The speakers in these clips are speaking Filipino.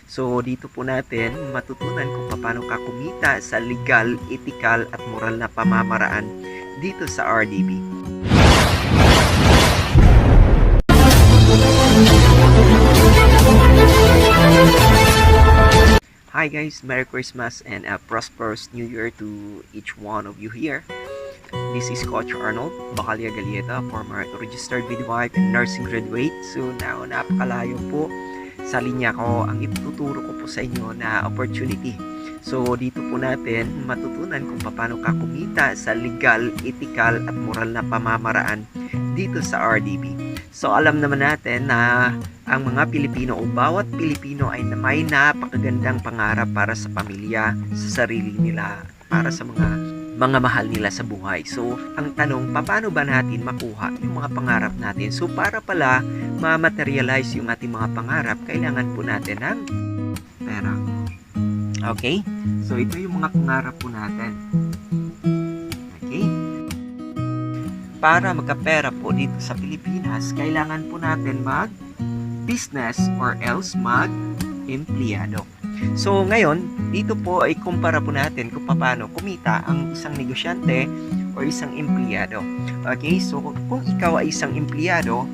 So dito po natin matutunan kung paano ka kumita sa legal, ethical at moral na pamamaraan dito sa RDB. Hi guys, Merry Christmas and a prosperous New Year to each one of you here. This is Coach Arnold Bacalia Galieta, former registered midwife and nursing graduate. So now, napakalayo po sa linya ko ang ituturo ko po sa inyo na opportunity. So dito po natin matutunan kung paano ka kumita sa legal, ethical at moral na pamamaraan dito sa RDB. So alam naman natin na ang mga Pilipino o bawat Pilipino ay may napakagandang pangarap para sa pamilya, sa sarili nila, para sa mga mahal nila sa buhay. So, ang tanong, paano ba natin makuha yung mga pangarap natin? So, para pala ma-materialize yung ating mga pangarap, kailangan po natin ng pera. Okay? So, ito yung mga pangarap po natin. Okay? Para magkapera po dito sa Pilipinas, kailangan po natin mag-business or else mag-empleyado. So ngayon, dito po ay kumpara po natin kung paano kumita ang isang negosyante o isang empleyado. Okay, so kung ikaw ay isang empleyado,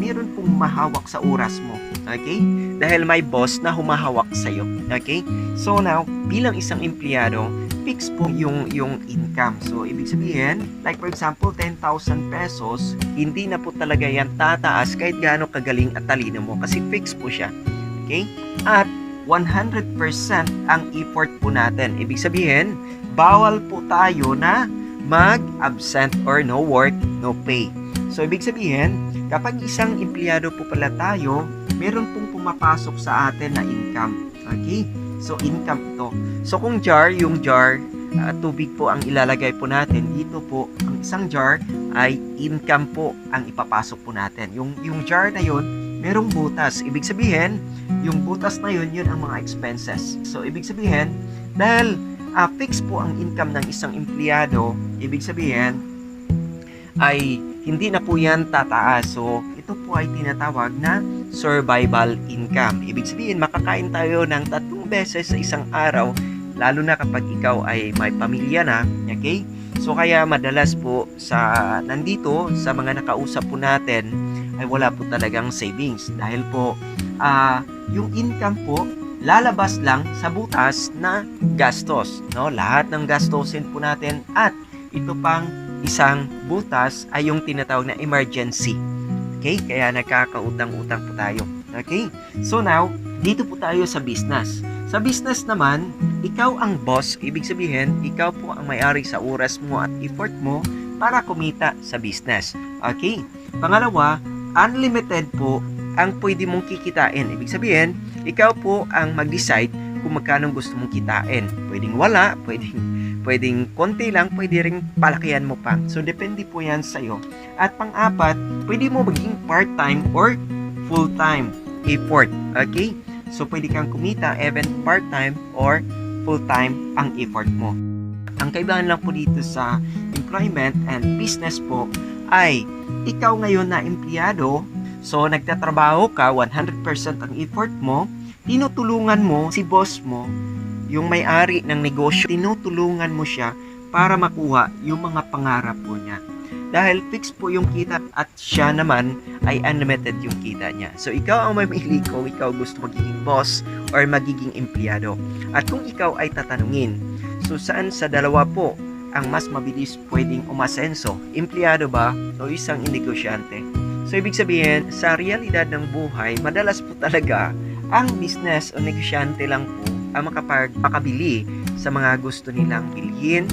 meron pong mahawak sa oras mo. Okay, dahil may boss na humahawak sa iyo. Okay, so now, bilang isang empleyado, fix po yung income. So ibig sabihin, like for example, 10,000 pesos, hindi na po talaga yan tataas kahit gaano kagaling at talino mo kasi fix po siya. Okay, at 100% ang effort po natin. Ibig sabihin, bawal po tayo na mag-absent or no work, no pay. So, ibig sabihin, kapag isang empleyado po pala tayo, meron pong pumapasok sa atin na income. Okay? So, income ito. So, kung yung jar, tubig po ang ilalagay po natin, dito po, ang isang jar ay income po ang ipapasok po natin. Yung jar na yun, merong butas. Ibig sabihin, yung butas na yun ang mga expenses. So, ibig sabihin, dahil fix po ang income ng isang empleyado, ibig sabihin, ay hindi na po yan tataas. So, ito po ay tinatawag na survival income. Ibig sabihin, makakain tayo ng 3 beses sa isang araw, lalo na kapag ikaw ay may pamilya na. Okay? So, kaya madalas po nandito, sa mga nakausap po natin, ay wala po talagang savings dahil po yung income po lalabas lang sa butas na gastos, no? Lahat ng gastosin po natin at ito pang isang butas ay yung tinatawag na emergency. Okay? Kaya nagkakautang-utang po tayo. Okay? So now, dito po tayo sa business. Sa business naman, ikaw ang boss, ibig sabihin, ikaw po ang may-ari sa oras mo at effort mo para kumita sa business. Okay? Pangalawa, unlimited po ang pwede mong kikitain. Ibig sabihin, ikaw po ang mag-decide kung magkano gusto mong kitain. Pwedeng wala, pwedeng konti lang, pwede ring palakihan mo pa. So, depende po yan sa'yo. At pang-apat, pwede mo maging part-time or full-time effort. Okay? So, pwede kang kumita even part-time or full-time ang effort mo. Ang kaibahan lang po dito sa employment and business po ay ikaw ngayon na empleyado, so nagtatrabaho ka, 100% ang effort mo, tinutulungan mo si boss mo, yung may-ari ng negosyo, tinutulungan mo siya para makuha yung mga pangarap po niya. Dahil fix po yung kita at siya naman ay unlimited yung kita niya. So ikaw ang mamili kung ikaw gusto magiging boss or magiging empleyado. At kung ikaw ay tatanungin, so saan sa dalawa po ang mas mabilis pwedeng umasenso? Empleyado ba o isang negosyante? So, ibig sabihin, sa realidad ng buhay, madalas po talaga ang business o negosyante lang po ang makabili sa mga gusto nilang bilhin,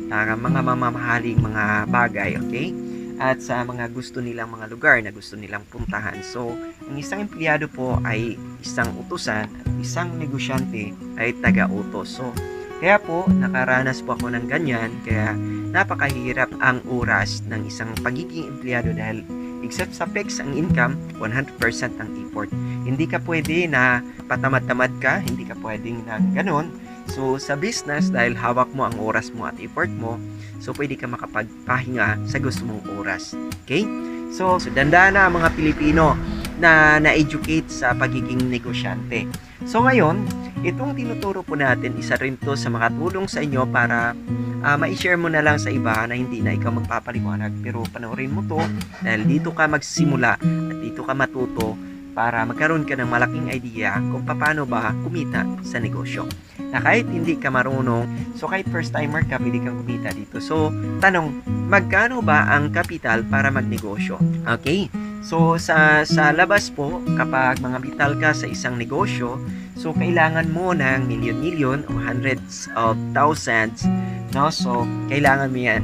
mga mamamahaling mga bagay, okay? At sa mga gusto nilang mga lugar na gusto nilang puntahan. So, ang isang empleyado po ay isang utusan at isang negosyante ay taga-utos. So, kaya po, nakaranas po ako ng ganyan, kaya napakahirap ang oras ng isang pagiging empleyado dahil except sa fix ang income, 100% ang effort. Hindi ka pwede na patamad-tamad ka, hindi ka pwedeng ng ganon. So, sa business, dahil hawak mo ang oras mo at effort mo, so pwede ka makapagpahinga sa gusto mong oras. Okay? So dandaan na mga Pilipino na-educate sa pagiging negosyante. So ngayon, itong tinuturo po natin, isa rin to sa makatulong sa inyo para ma-share mo na lang sa iba na hindi na ikaw magpapaliwanag. Pero panoorin mo to dahil dito ka magsisimula at dito ka matuto para magkaroon ka ng malaking idea kung paano ba kumita sa negosyo. Na kahit hindi ka marunong, so kahit first timer ka, pwede kang kumita dito. So, tanong, magkano ba ang kapital para magnegosyo? Okay? So, sa labas po, kapag mga vital ka sa isang negosyo, so kailangan mo ng milyon-milyon o hundreds of thousands, no? So, kailangan mo yan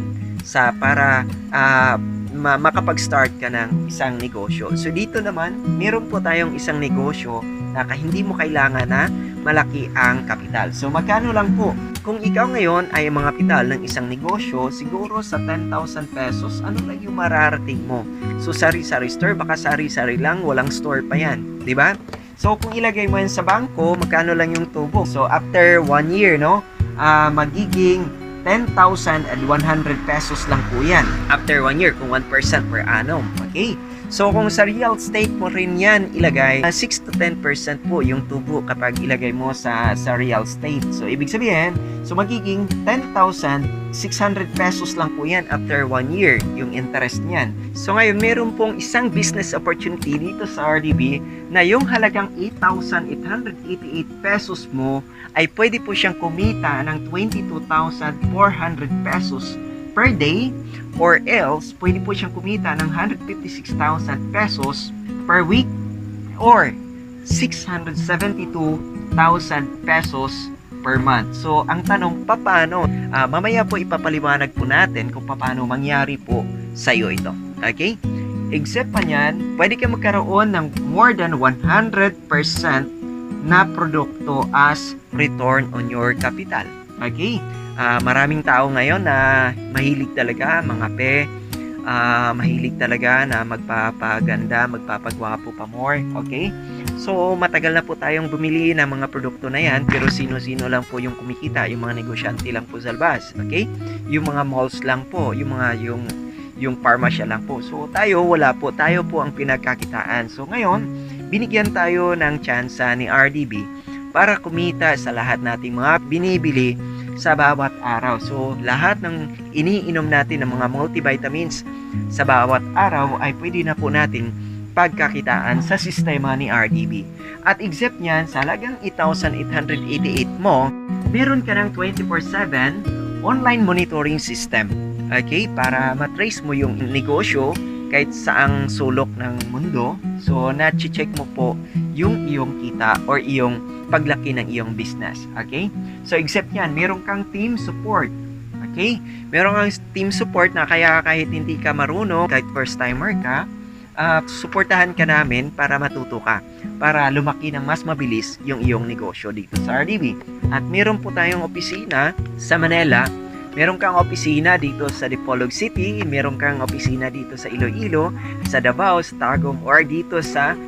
para makapag-start ka ng isang negosyo. So dito naman, meron po tayong isang negosyo na hindi mo kailangan na malaki ang kapital. So magkano lang po? Kung ikaw ngayon ay mga kapital ng isang negosyo, siguro sa 10,000 pesos, ano lang yung mararating mo? So sari-sari store, baka sari-sari lang, walang store pa yan. Di ba? So kung ilagay mo yan sa bangko, magkano lang yung tubo? So after 1 year, no? Magiging 10,100 pesos lang po yan. After 1 year, kung 1% per annum. Okay? So, kung sa real estate mo rin yan ilagay, 6 to 10% po yung tubo kapag ilagay mo sa real estate. So, ibig sabihin, so magiging 10,600 pesos lang po yan after 1 year, yung interest niyan. So, ngayon, meron pong isang business opportunity dito sa RDB na yung halagang 8,888 pesos mo ay pwede po siyang kumita ng 22,400 pesos per day, or else pwede po siyang kumita ng 156,000 pesos per week, or 672,000 pesos per month. So, ang tanong, paano? Mamaya po ipapaliwanag po natin kung paano mangyari po sa iyo ito. Okay? Except pa niyan, pwede ka magkaroon ng more than 100% na produkto as return on your capital. Okay? Maraming tao ngayon na mahilig talaga mangape, mahilig talaga na magpapaganda, magpapagwapo pa more. Okay? So, matagal na po tayong bumili ng mga produkto na yan, pero sino-sino lang po yung kumikita, yung mga negosyante lang po sa labas. Okay? Yung mga malls lang po, yung pharmacy lang po. So, wala po. Tayo po ang pinagkakitaan. So, ngayon, binigyan tayo ng tsansa ni RDB para kumita sa lahat nating mga binibili sa bawat araw. So, lahat ng iniinom natin ng mga multivitamins sa bawat araw ay pwede na po natin pagkakitaan sa sistema ni RDB. At except niyan, sa halagang 8,888 mo, meron ka ng 24/7 online monitoring system. Okay? Para matrace mo yung negosyo kahit saang sulok ng mundo. So, na-check mo po yung iyong kita or iyong paglaki ng iyong business. Okay? So, except yan, meron kang team support. Okay? Meron kang team support na kaya kahit hindi ka marunong, kahit first timer ka, suportahan ka namin para matuto ka, para lumaki ng mas mabilis yung iyong negosyo dito sa RDB. At meron po tayong opisina sa Manila, meron kang opisina dito sa Dipolog City, meron kang opisina dito sa Iloilo, sa Davao, sa Tagum, or dito sa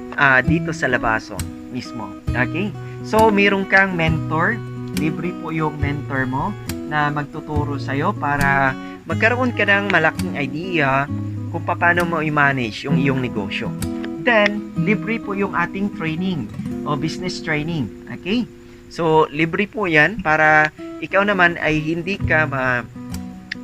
Labaso mismo. Okay? So, meron kang mentor, libre po yung mentor mo na magtuturo sa'yo para magkaroon ka ng malaking idea kung paano mo i-manage yung iyong negosyo. Then, libre po yung ating training o business training. Okay? So, libre po yan para ikaw naman ay hindi ka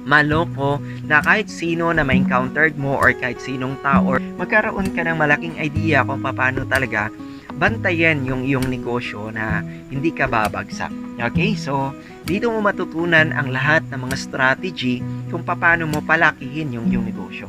maloko na kahit sino na ma-encountered mo or kahit sinong tao or magkaroon ka ng malaking idea kung paano talaga bantayan yung iyong negosyo na hindi ka babagsak. Okay? So, dito mo matutunan ang lahat ng mga strategy kung paano mo palakihin yung iyong negosyo.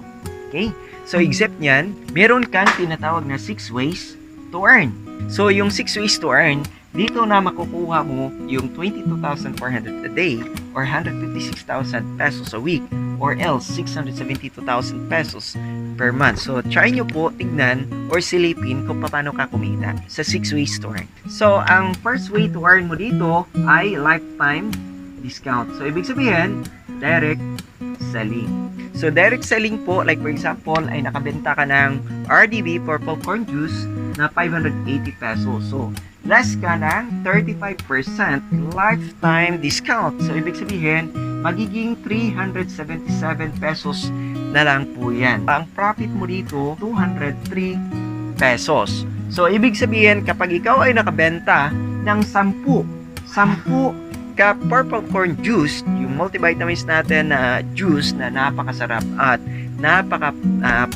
Okay? So, except nyan, meron kang tinatawag na 6 ways to earn. So, yung 6 ways to earn, dito na makukuha mo yung 22,400 a day or 156,000 pesos a week or else 672,000 pesos per month. So, try nyo po tignan or silipin kung paano ka kumita sa 6 ways to earn. So, ang first way to earn mo dito ay lifetime discount. So, ibig sabihin, direct selling. So, direct selling po, like for example, ay nakabenta ka ng RDB Purple Corn Juice na 580 pesos. So, less ka ng 35% lifetime discount. So, ibig sabihin, magiging 377 pesos na lang po yan. Ang profit mo dito, 203 pesos. So, ibig sabihin, kapag ikaw ay nakabenta ng 10 ka purple corn juice, yung multivitamins natin na juice na napakasarap at napaka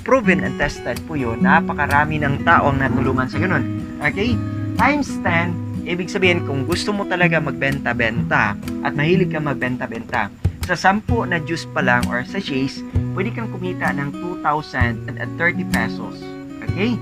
proven and tested po yun, napakarami ng taong natulungan sa ganun. Okay? Times 10, ibig sabihin kung gusto mo talaga magbenta-benta at mahilig ka magbenta-benta, sa 10 na juice pa lang or sachets, pwede kang kumita ng 2,030 pesos. Okay?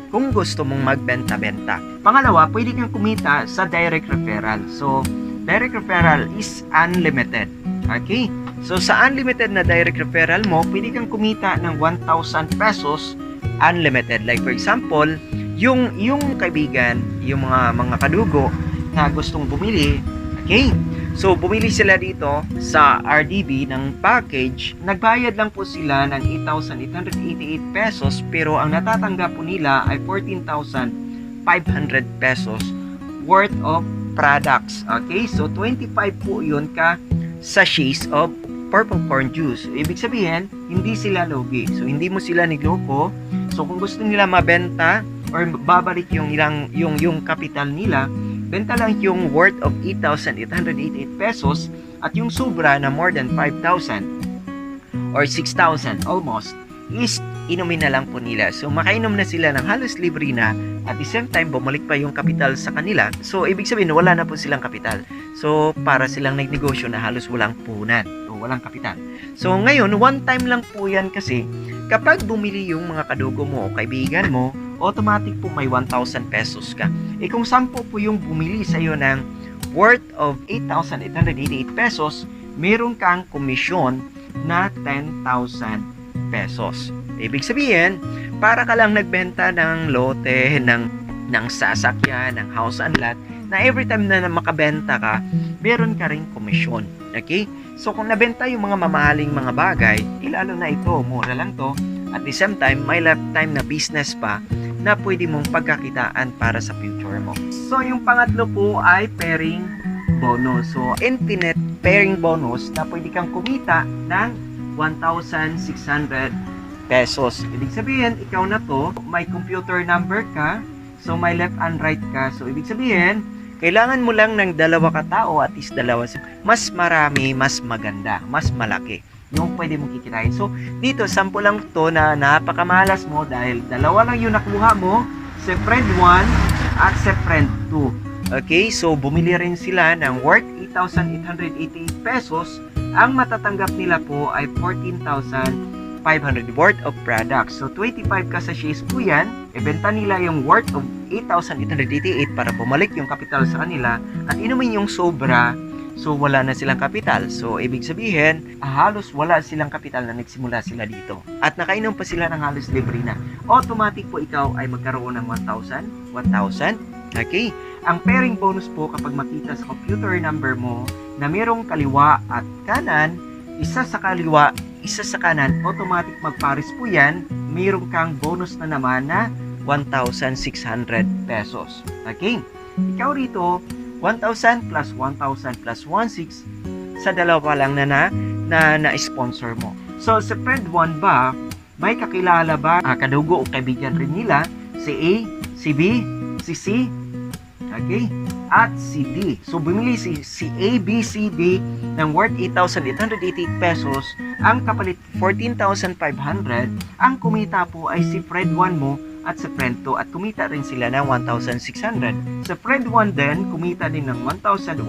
Kung gusto mong magbenta-benta. Pangalawa, pwede kang kumita sa direct referral. So, direct referral is unlimited. Okay? So, sa unlimited na direct referral mo, pwede kang kumita ng 1,000 pesos unlimited. Like for example, yung kaibigan, yung mga kadugo na gustong bumili, okay? So, bumili sila dito sa RDB ng package. Nagbayad lang po sila ng 8,888 pesos pero ang natatanggap po nila ay 14,500 pesos worth of products. Okay? So, 25 po yun ka sachets of purple corn juice. So, ibig sabihin, hindi sila logi. So, hindi mo sila nigloko. So, kung gusto nila mabenta or babalik yung capital nila, benta lang yung worth of 8,888 pesos at yung sobra na more than 5,000 or 6,000 almost is inumin na lang po nila. So makainom na sila ng halos libre na at the same time bumalik pa yung kapital sa kanila. So ibig sabihin wala na po silang kapital. So para silang nagnegosyo na halos walang puhunan o walang kapital. So ngayon one time lang po yan kasi kapag bumili yung mga kadugo mo o kaibigan mo, automatic po may 1,000 pesos ka. Kung 10 po yung bumili sa iyo ng worth of 8,888 pesos, meron kang komisyon na 10,000 pesos. Ibig sabihin, para ka lang nagbenta ng lote, ng sasakyan, ng house and lot, na every time na makabenta ka, meron ka ring komisyon. Okay? So, kung nabenta yung mga mamahaling mga bagay, lalo na ito, mura lang to, at the same time, may lifetime na business pa na pwede mong pagkakitaan para sa future mo. So, yung pangatlo po ay pairing bonus. So, infinite pairing bonus na pwede kang kumita ng 1,600 pesos. Ibig sabihin, ikaw na to, may computer number ka, so may left and right ka. So, ibig sabihin, kailangan mo lang ng 2 katao at least 2. Mas marami, mas maganda, mas malaki yung pwede mong kikitain. So, dito, 10 lang to na napakamalas mo dahil 2 lang yung nakuha mo, si friend 1 at si friend 2. Okay, so bumili rin sila ng worth 8,888 pesos. Ang matatanggap nila po ay 14,500 worth of products. So, 25 ka sachets po yan. Ibenta nila yung worth of 8,888 para bumalik yung kapital sa kanila at inumin yung sobra. So, wala na silang kapital. So, ibig sabihin, halos wala silang kapital na nagsimula sila dito. At nakainom pa sila ng halos libre na. Automatic po ikaw ay magkaroon ng 1,000. Okay? Ang pairing bonus po kapag makita sa computer number mo na mayroong kaliwa at kanan, isa sa kaliwa, isa sa kanan, automatic magpares po yan. Mayroong kang bonus na naman na 1,600 pesos. Okay? Ikaw rito, 1,000 plus 1,000 plus 1,600 sa 2 lang na sponsor mo. So, sa friend 1 ba, may kakilala ba, kadugo o kaibigan rin nila, si A, si B, si C, okay, at si D. So, bumili si A, B, C, D ng worth 8,888 pesos, ang kapalit 14,500, ang kumita po ay si friend 1 mo at sa friend 2 at kumita rin sila ng 1,600. Sa friend 1 din, kumita din ng 1,000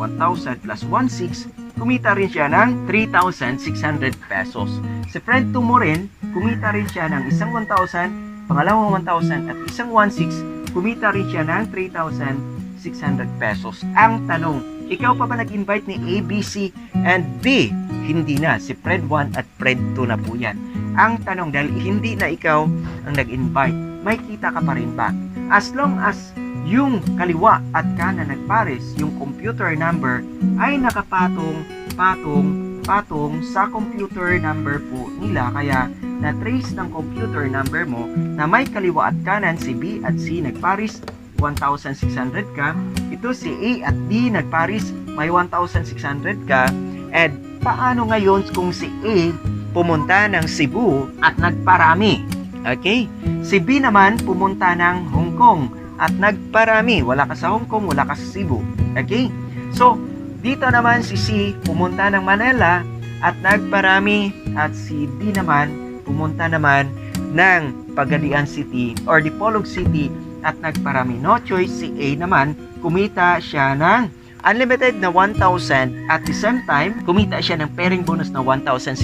plus 1,600, kumita rin siya ng 3,600 pesos. Sa friend 2 mo rin, kumita rin siya ng isang 1,000, pangalawang 1,000 at isang 1,600, kumita rin siya ng 3,600 pesos. Ang tanong, ikaw pa ba nag-invite ni A, B, C, and D? Hindi na. Si friend 1 at friend 2 na po yan. Ang tanong, dahil hindi na ikaw ang nag-invite, may kita ka pa rin ba? As long as yung kaliwa at kanan nagpares, yung computer number ay nakapatong sa computer number po nila, kaya na-trace ng computer number mo na may kaliwa at kanan si B at C nagpares, 1,600 ka. Ito si A at D nagpares, may 1,600 ka. And paano ngayon kung si A pumunta ng Cebu at nagparami? Okay? Si B naman pumunta ng Hong Kong at nagparami. Wala ka sa Hong Kong, wala ka sa Cebu. Okay? So, dito naman si C pumunta ng Manila at nagparami, at si D naman pumunta naman ng Pagadian City or Dipolog City at nagparami. No choice, si A naman kumita siya ng unlimited na 1,000 at the same time kumita siya ng pairing bonus na 1,600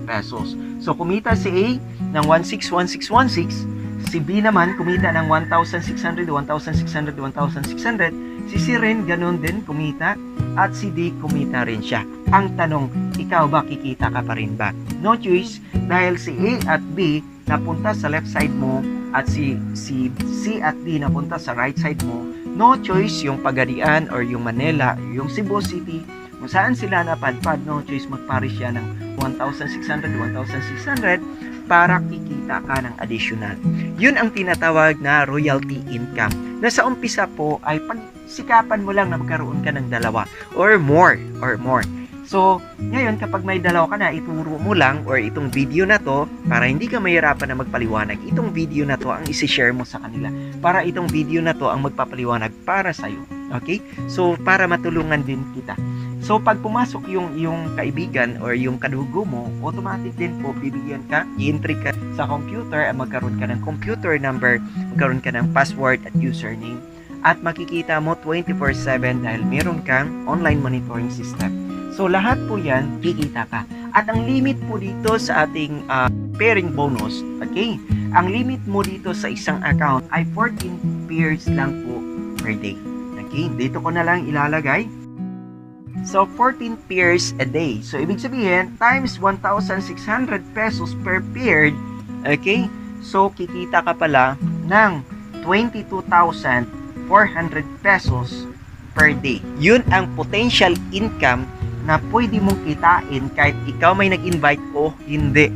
pesos. So kumita si A ng 161616, si B naman kumita ng 1,600, 1,600, 1,600, si C rin ganun din kumita, at si D kumita rin siya. Ang tanong, ikaw ba kikita ka pa rin ba? No choice, dahil si A at B napunta sa left side mo at si C at D napunta sa right side mo. No choice, yung Pagadian or yung Manila, yung Cebu City, kung saan sila napadpad, no choice magpari siya ng 1,600, 1,600 para kikita ka ng additional. Yun ang tinatawag na royalty income. Na sa umpisa po ay pagsikapan mo lang na magkaroon ka ng dalawa or more. So, ngayon kapag may dalawa ka na, ituro mo lang or itong video na to, para hindi ka mahirapan na magpaliwanag, itong video na to ang isi-share mo sa kanila. Para itong video na to ang magpapaliwanag para sa'yo. Okay? So, para matulungan din kita. So, pag pumasok yung kaibigan or yung kadugo mo, automatic din po, bibigyan ka, i-entry ka sa computer at magkaroon ka ng computer number, magkaroon ka ng password at username, at makikita mo 24/7 dahil meron kang online monitoring system. So, lahat po yan, kikita ka. At ang limit po dito sa ating pairing bonus, okay? Ang limit mo dito sa isang account ay 14 pairs lang po per day. Okay? Dito ko na lang ilalagay. So, 14 pairs a day. So, ibig sabihin, times 1,600 pesos per pair, okay? So, kikita ka pala ng 22,400 pesos per day. Yun ang potential income na pwede mong kitain kahit ikaw may nag-invite o hindi.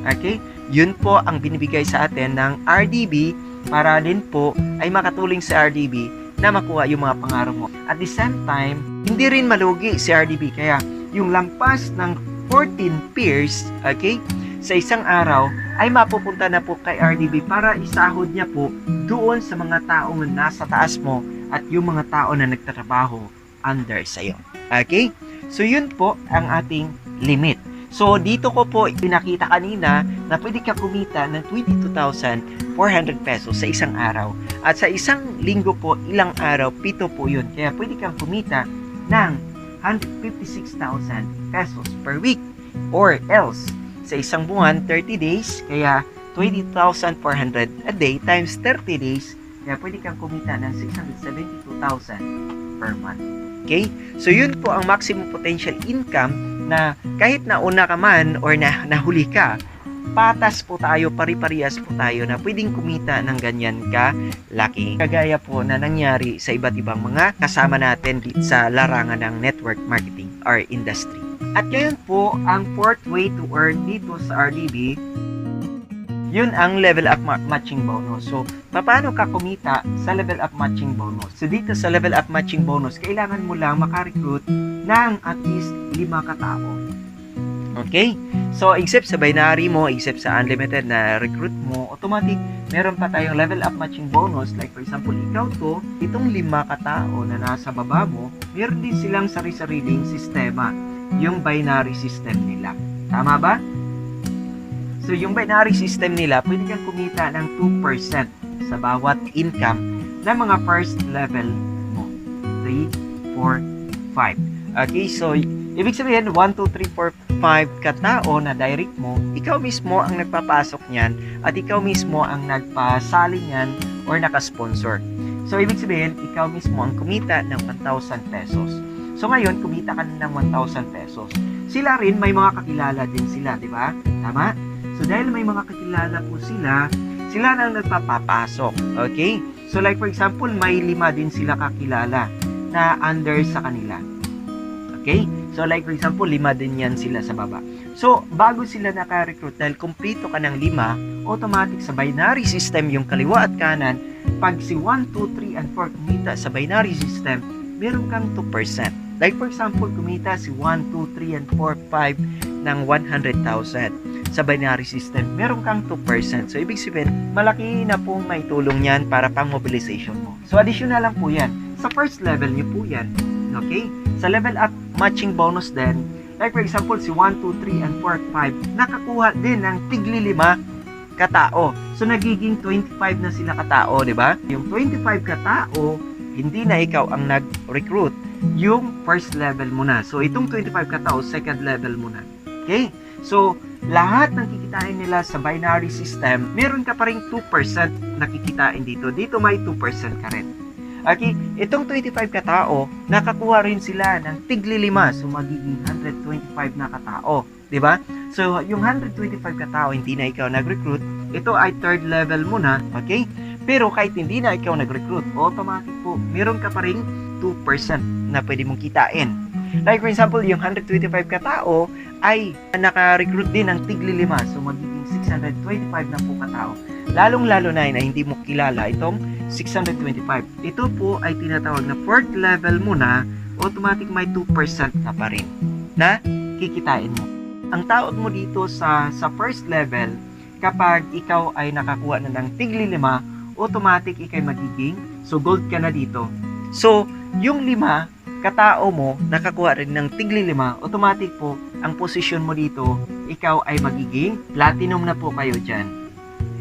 Okay? Yun po ang binibigay sa atin ng RDB para din po ay makatulong sa RDB na makuha yung mga pangarap mo. At the same time, hindi rin malugi si RDB. Kaya yung lampas ng 14 pairs, okay, sa isang araw ay mapupunta na po kay RDB para isahod niya po doon sa mga taong nasa taas mo at yung mga tao na nagtatrabaho under sa'yo. Okay? So, yun po ang ating limit. So, dito ko po pinakita kanina na pwede ka kumita ng 22,400 pesos sa isang araw. At sa isang linggo po, ilang araw, 7 po yun. Kaya pwede kang kumita ng 156,000 pesos per week. Or else, sa isang buwan, 30 days, kaya 20,400 a day times 30 days, kaya pwede kang kumita ng 672,000 per month. Okay? So, yun po ang maximum potential income na kahit nauna ka man or nahuli ka, patas po tayo, pari-parehas po tayo na pwedeng kumita ng ganyan ka laki. Kagaya po na nangyari sa iba't ibang mga kasama natin sa larangan ng network marketing or industry. At ngayon po, ang fourth way to earn dito sa RDB, yun ang level up matching bonus. So, paano ka kumita sa level up matching bonus? So, dito sa level up matching bonus, kailangan mo lang makarecruit ng at least 5 katao. Okay? So, except sa binary mo, except sa unlimited na recruit mo, automatic, meron pa tayong level up matching bonus. Like for example, ikaw to, itong 5 katao na nasa baba mo, meron din silang sari-sariling sistema. Yung binary system nila. Tama ba? So, yung binary system nila, pwede kang kumita ng 2% sa bawat income ng mga first level mo. 3, 4, 5. Okay, so, ibig sabihin, 1, 2, 3, 4, 5 katao na direct mo, ikaw mismo ang nagpapasok niyan at ikaw mismo ang nagpasali niyan or nakasponsor. So, ibig sabihin, ikaw mismo ang kumita ng 1,000 pesos. So, ngayon, kumita ka ng 1,000 pesos. Sila rin, may mga kakilala din sila, di ba? Tama? So, dahil may mga kakilala po sila na ang nagpapapasok. Okay? So, like for example, may 5 din sila kakilala na under sa kanila. Okay? So, like for example, 5 din yan sila sa baba. So, bago sila naka-recruit, dahil kumpleto ka ng 5, automatic sa binary system, yung kaliwa at kanan, pag si 1, 2, 3, and 4 kumita sa binary system, meron kang 2%. Like for example, kumita si 1, 2, 3, and 4, 5 ng 100,000. sa binary system, meron kang 2%. So, ibig sabihin, malaki na pong may tulong yan para pang mobilization mo. So, additional lang po yan. Sa first level nyo po yan. Okay? Sa level up matching bonus din, like for example, si 1, 2, 3, and 4, 5, nakakuha din ng tigli 5 katao. So, nagiging 25 na sila katao, di ba? Yung 25 katao, hindi na ikaw ang nag-recruit. Yung first level mo na. So, itong 25 katao, second level mo na. Okay? So, lahat ng kikitain nila sa binary system, meron ka pa rin 2% na kikitain dito. Dito may 2% ka rin. Okay? Itong 25 katao, nakakuha rin sila ng tigli 5. So, magiging 125 na katao. Diba? So, yung 125 katao, hindi na ikaw nag-recruit. Ito ay third level mo na. Okay? Pero kahit hindi na ikaw nag-recruit, automatic po, meron ka pa rin 2% na pwede mong kitain. Like for example, yung 125 katao ay naka-recruit din ng tigli 5. So, magiging 625 na po katao. Lalong-lalo na hindi mo kilala itong 625. Ito po ay tinatawag na fourth level mo na, automatic may 2% ka pa rin na kikitain mo. Ang tawag mo dito sa first level, kapag ikaw ay nakakuha na ng tigli 5, automatic ikay magiging, so gold ka na dito. So, yung 5 katao mo, nakakuha rin ng tigli 5, automatic po, ang position mo dito, ikaw ay magiging platinum na po kayo dyan.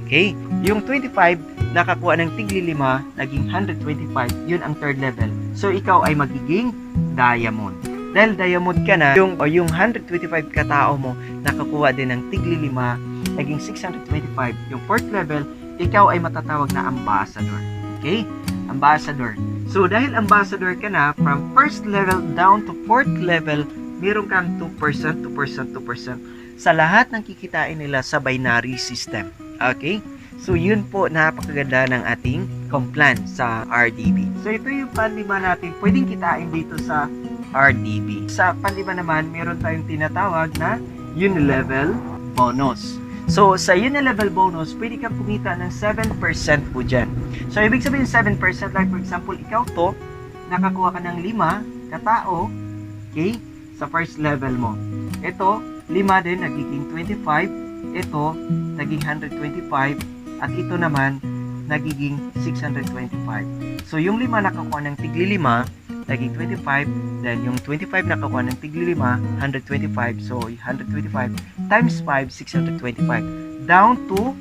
Okay? Yung 25, nakakuha ng tigli 5, naging 125, yun ang third level. So, ikaw ay magiging diamond. Dahil diamond ka na, yung 125 katao mo, nakakuha din ng tigli 5, naging 625. Yung fourth level, ikaw ay matatawag na ambassador. Okay? Ambassador. So, dahil ambassador ka na, from first level down to fourth level, meron kang 2%, 2%, 2% sa lahat ng kikitain nila sa binary system. Okay? So, yun po, napakaganda ng ating complan sa RDB. So, ito yung panlima natin. Pwedeng kitain dito sa RDB. Sa panlima naman, meron tayong tinatawag na unilevel bonus. So, sa unilevel bonus, pwede kang kumita ng 7% po dyan. So, ibig sabihin 7%, like for example, ikaw to, nakakuha ka ng 5 katao, okay, sa first level mo. Ito, 5 din, nagiging 25. Ito, naging 125. At ito naman, nagiging 625. So, yung 5 nakakuha ng tigli 5, naging 25. Then, yung 25 nakakuha ng tigli 5, 125. So, 125 times 5, 625. Down to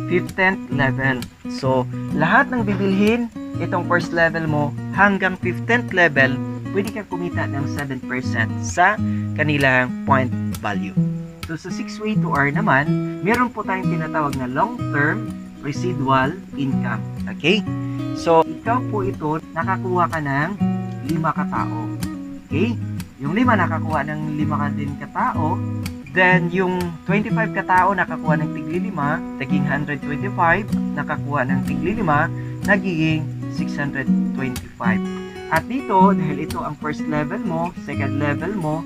15th level. So, lahat ng bibilhin, itong first level mo, hanggang 15th level, pwede kang kumita ng 7% sa kanilang point value. So, sa 6 way to earn naman, meron po tayong tinatawag na long-term residual income. Okay? So, ikaw po ito, nakakuha ka ng 5 katao. Okay? Yung 5 nakakuha ng 5 ka din katao. Then, yung 25 katao nakakuha ng tigli 5, naging 125, nakakuha ng tigli 5, nagiging 625. At dito, dahil ito ang first level mo, second level mo,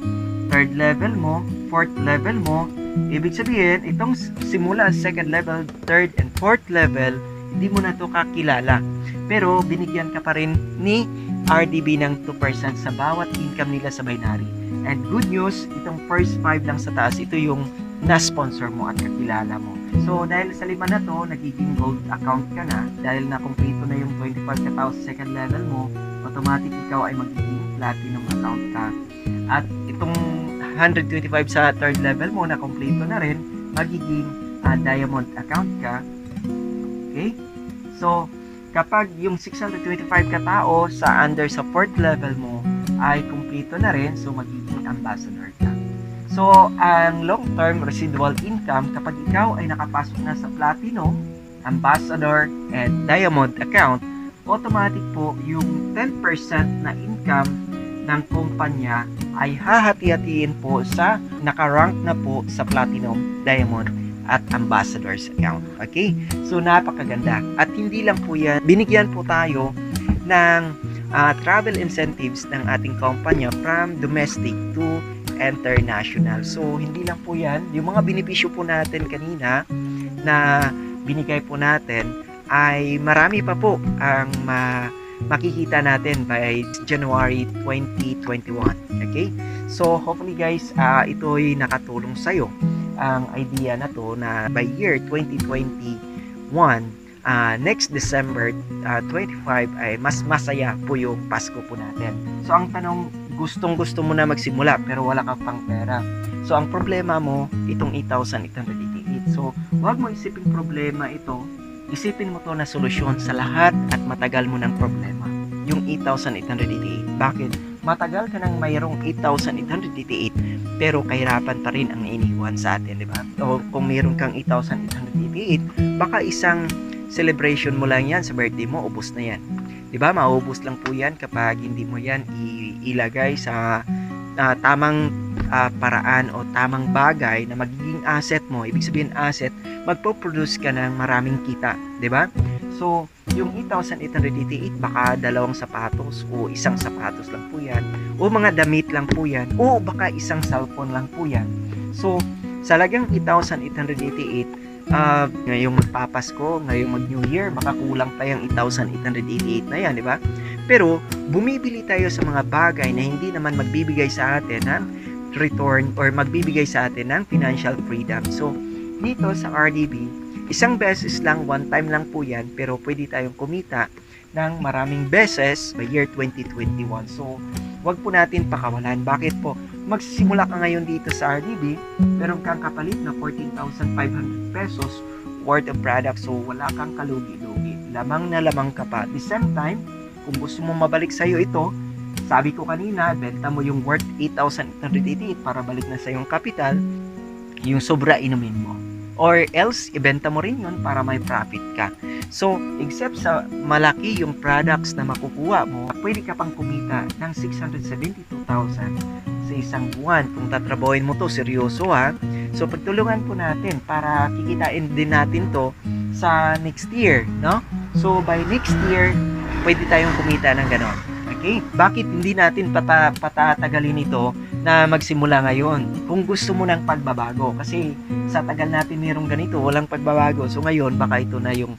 third level mo, fourth level mo, ibig sabihin, itong simula second level, third and fourth level, hindi mo na ito kakilala. Pero, binigyan ka pa rin ni RDB ng 2% sa bawat income nila sa binary. And good news, itong first 5 lang sa taas, ito yung na-sponsor mo at kakilala mo. So, dahil sa 5 na to, nagiging gold account ka na. Dahil na-complete na yung 25 katao sa second level mo, automatic ikaw ay magiging platinum account ka. At itong 125 sa third level mo, na-complete na rin, magiging diamond account ka. Okay? So, kapag yung 625 katao sa under sa fourth level mo ay kumpleto na rin, so magiging ambassador ka. So, ang long-term residual income, kapag ikaw ay nakapasok na sa platinum, ambassador, and diamond account, automatic po yung 10% na income ng kumpanya ay hahati-hatiin po sa nakarank na po sa platinum, diamond, at ambassadors account. Okay? So, napakaganda. At hindi lang po yan, binigyan po tayo ng travel incentives ng ating kumpanya from domestic to international. So, hindi lang po yan. Yung mga benepisyo po natin kanina na binigay po natin ay marami pa po ang makikita natin by January 2021. Okay? So, hopefully guys, ito'y nakatulong sa'yo. ang idea na to na by year 2021, next December 25 ay mas masaya po yung Pasko po natin. So ang tanong, gustong-gusto mo na magsimula pero wala kang pang pera. So ang problema mo, itong 8,888. So huwag mo isipin problema ito, isipin mo to na solusyon sa lahat at matagal mo ng problema. Yung 8,888. Bakit? Matagal ka nang mayroong 8,888 pero kahirapan pa rin ang iniwan sa atin, di ba? O kung mayroon kang 8,888, baka isang celebration mo lang yan sa birthday mo, ubos na yan. Di ba? Maubos lang po yan kapag hindi mo yan ilagay sa tamang paraan o tamang bagay na magiging asset mo. Ibig sabihin asset, magpo-produce ka ng maraming kita, di ba? So, yung 8,888 baka dalawang sapatos o isang sapatos lang po yan o mga damit lang po yan o baka isang cellphone lang po yan. So, sa lagang 8,888 ngayong magpapasko, ngayong mag-New Year, baka kulang pa yung 8,888 na yan, di ba? Pero, bumibili tayo sa mga bagay na hindi naman magbibigay sa atin ng return or magbibigay sa atin ng financial freedom. So, dito sa RDB, isang beses lang, one time lang po yan, pero pwede tayong kumita ng maraming beses by year 2021. So, wag po natin pakawalan. Bakit po? Magsisimula ka ngayon dito sa RDB, meron kang kapalit na 14,500 pesos worth of product. So, wala kang kalugi-lugi. Lamang na lamang ka pa. At the same time, kung gusto mo mabalik sa'yo ito, sabi ko kanina, benta mo yung worth 8,888 para balik na sa yung capital, yung sobra inumin mo. Or else, ibenta mo rin yun para may profit ka. So, except sa malaki yung products na makukuha mo, pwede ka pang kumita ng 672,000 sa isang buwan. Kung tatrabahoin mo to, seryoso ha. So, pagtulungan po natin para kikitain din natin to sa next year, no? So, by next year, pwede tayong kumita ng ganon. Okay? Bakit hindi natin patatagalin ito na magsimula ngayon kung gusto mo ng pagbabago? Kasi sa tagal natin mayroong ganito, walang pagbabago. So ngayon, baka ito na yung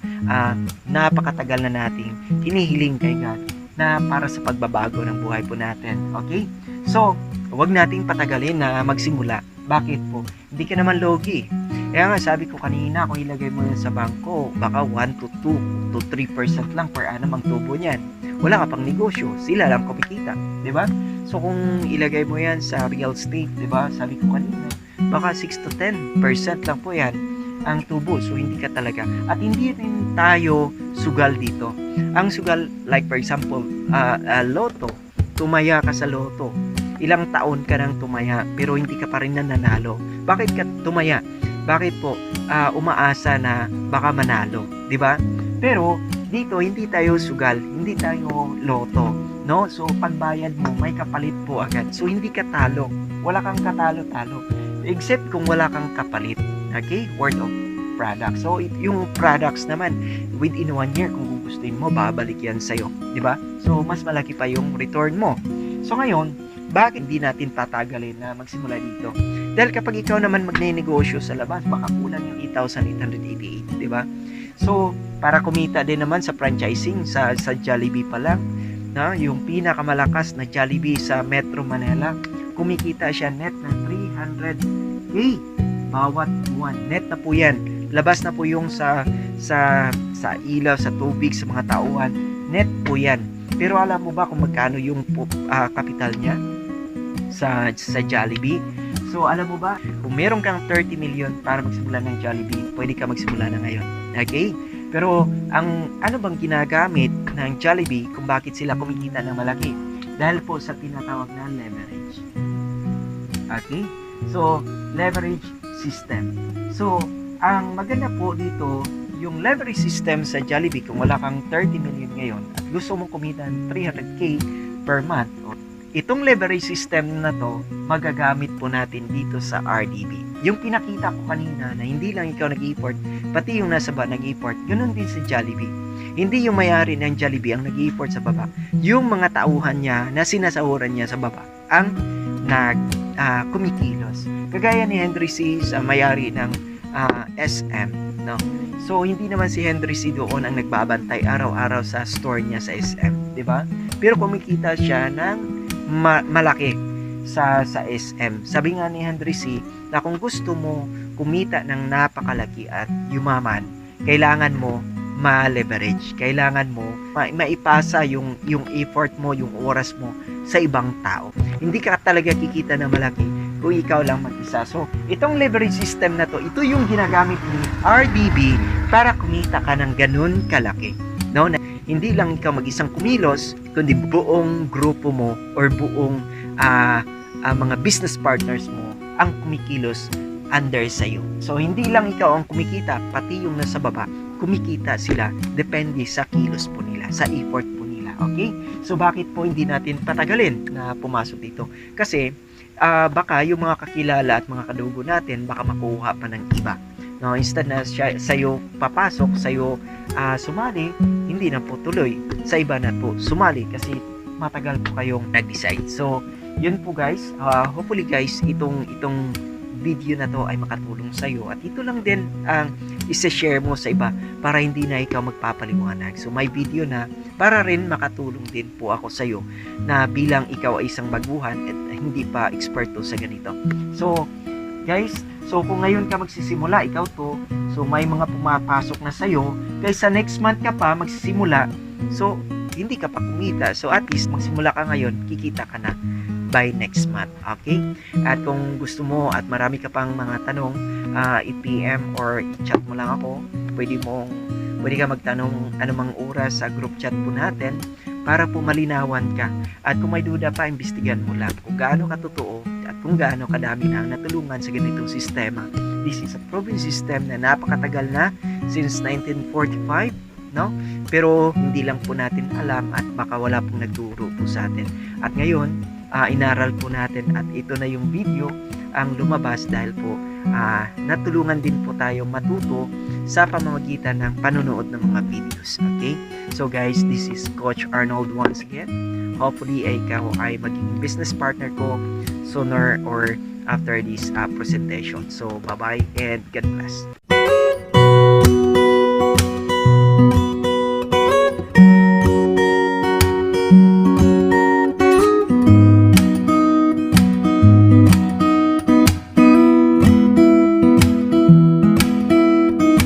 napakatagal na nating hinihiling kay God na para sa pagbabago ng buhay po natin. Okay? So, huwag nating patagalin na magsimula. Bakit po? Hindi ka naman logi. Kaya nga sabi ko kanina, kung ilagay mo yan sa bangko, baka 1 to 2 to 3% lang per annum ang tubo niyan. Wala ka pang negosyo, sila lang kumikita, di ba? So kung ilagay mo yan sa real estate, di ba? Sabi ko kanina, baka 6 to 10% lang po yan ang tubo. So hindi ka talaga. At hindi rin tayo sugal dito. Ang sugal, like for example, loto, tumaya ka sa loto. Ilang taon ka nang tumaya pero hindi ka pa rin nananalo. Bakit ka tumaya? Bakit po umaasa na baka manalo, di ba? Pero dito hindi tayo sugal, hindi tayo loto, no? So pagbayad mo may kapalit po agad. So hindi ka talo. Wala kang katalo-talo. Except kung wala kang kapalit. Okay? Worth of product. So yung products naman within 1 year kung gugustuhin mo, babalik yan sa'yo, di ba? So mas malaki pa yung return mo. So ngayon, bakit hindi natin tatagalin na magsimula dito? Dahil kapag ikaw naman magne-negosyo sa labas, baka kulang yung 8,888, di ba? So, para kumita din naman sa franchising sa Jollibee pa lang, na yung pinakamalakas na Jollibee sa Metro Manila, kumikita siya net na 300k bawat buwan. Net na po yan. Labas na po yung sa ilaw, sa tubig, sa mga tauhan. Net po yan. Pero alam mo ba kung magkano yung kapital niya sa Jollibee? So, alam mo ba, kung meron kang 30 million para magsimula ng Jollibee, pwede ka magsimula na ngayon. Okay? Pero, ano bang ginagamit ng Jollibee kung bakit sila kumikita ng malaki? Dahil po sa tinatawag na leverage. Okay? So, leverage system. So, ang maganda po dito, yung leverage system sa Jollibee, kung wala kang 30 million ngayon at gusto mong kumita ng 300k per month, itong leverage system na to, magagamit po natin dito sa RDB. Yung pinakita ko kanina na hindi lang ikaw nag-i-import, pati yung nasa baba nag-i-import, ganoon din sa Jollibee. Hindi yung may-ari ng Jollibee ang nag-i-import sa baba. Yung mga tauhan niya na sinasahuran niya sa baba ang kumikilos. Kagaya ni Henry C. may-ari ng SM, no? So, hindi naman si Henry C. doon ang nagbabantay araw-araw sa store niya sa SM, di ba? Pero kumikita siya ng malaki sa SM. Sabi nga ni Henry C. na kung gusto mo kumita ng napakalaki at yumaman, kailangan mo ma-leverage. Kailangan mo maipasa yung effort mo, yung oras mo sa ibang tao. Hindi ka talaga kikita na malaki kung ikaw lang mag-isa. So, itong leverage system na to, ito yung ginagamit ni RDB para kumita ka ng ganun kalaki. No? Na hindi lang ikaw mag-isang kumilos, kundi buong grupo mo or buong mga business partners mo ang kumikilos under sa'yo. So, hindi lang ikaw ang kumikita, pati yung nasa baba, kumikita sila depende sa kilos po nila, sa effort po nila. Okay? So, bakit po hindi natin patagalin na pumasok dito? Kasi, baka yung mga kakilala at mga kadugo natin, baka makuha pa ng iba. No, instead na sa'yo papasok, sa'yo sumali, hindi na po tuloy. Sa iba na po sumali kasi matagal po kayong nag-decide. So, yun po guys. Hopefully guys, itong video na to ay makatulong sa'yo. At ito lang din ang isa-share mo sa iba para hindi na ikaw magpapaliwanag. So, may video na para rin makatulong din po ako sa'yo na bilang ikaw ay isang baguhan at hindi pa eksperto sa ganito. So, guys, kung ngayon ka magsisimula, ikaw to, so may mga pumapasok na sa'yo, guys, sa next month ka pa magsisimula, so hindi ka pa kumita. So at least magsimula ka ngayon, kikita ka na by next month. Okay? At kung gusto mo at marami ka pang mga tanong, i-PM or i-chat mo lang ako. Pwede ka magtanong anumang oras sa group chat po natin para po malinawan ka. At kung may duda pa, imbestigan mo lang kung gaano katotoo at kung gaano kadami na ang natulungan sa ganitong sistema. This is a proven system na napakatagal na, since 1945, no? Pero hindi lang po natin alam at baka wala pong nagturo po sa atin. At ngayon, inaral po natin at ito na yung video ang lumabas dahil po natulungan din po tayo matuto sa pamamagitan ng panonood ng mga videos. Okay? So guys, this is Coach Arnold once again. Hopefully ikaw ay maging business partner ko sooner or after this presentation. So bye-bye and God bless.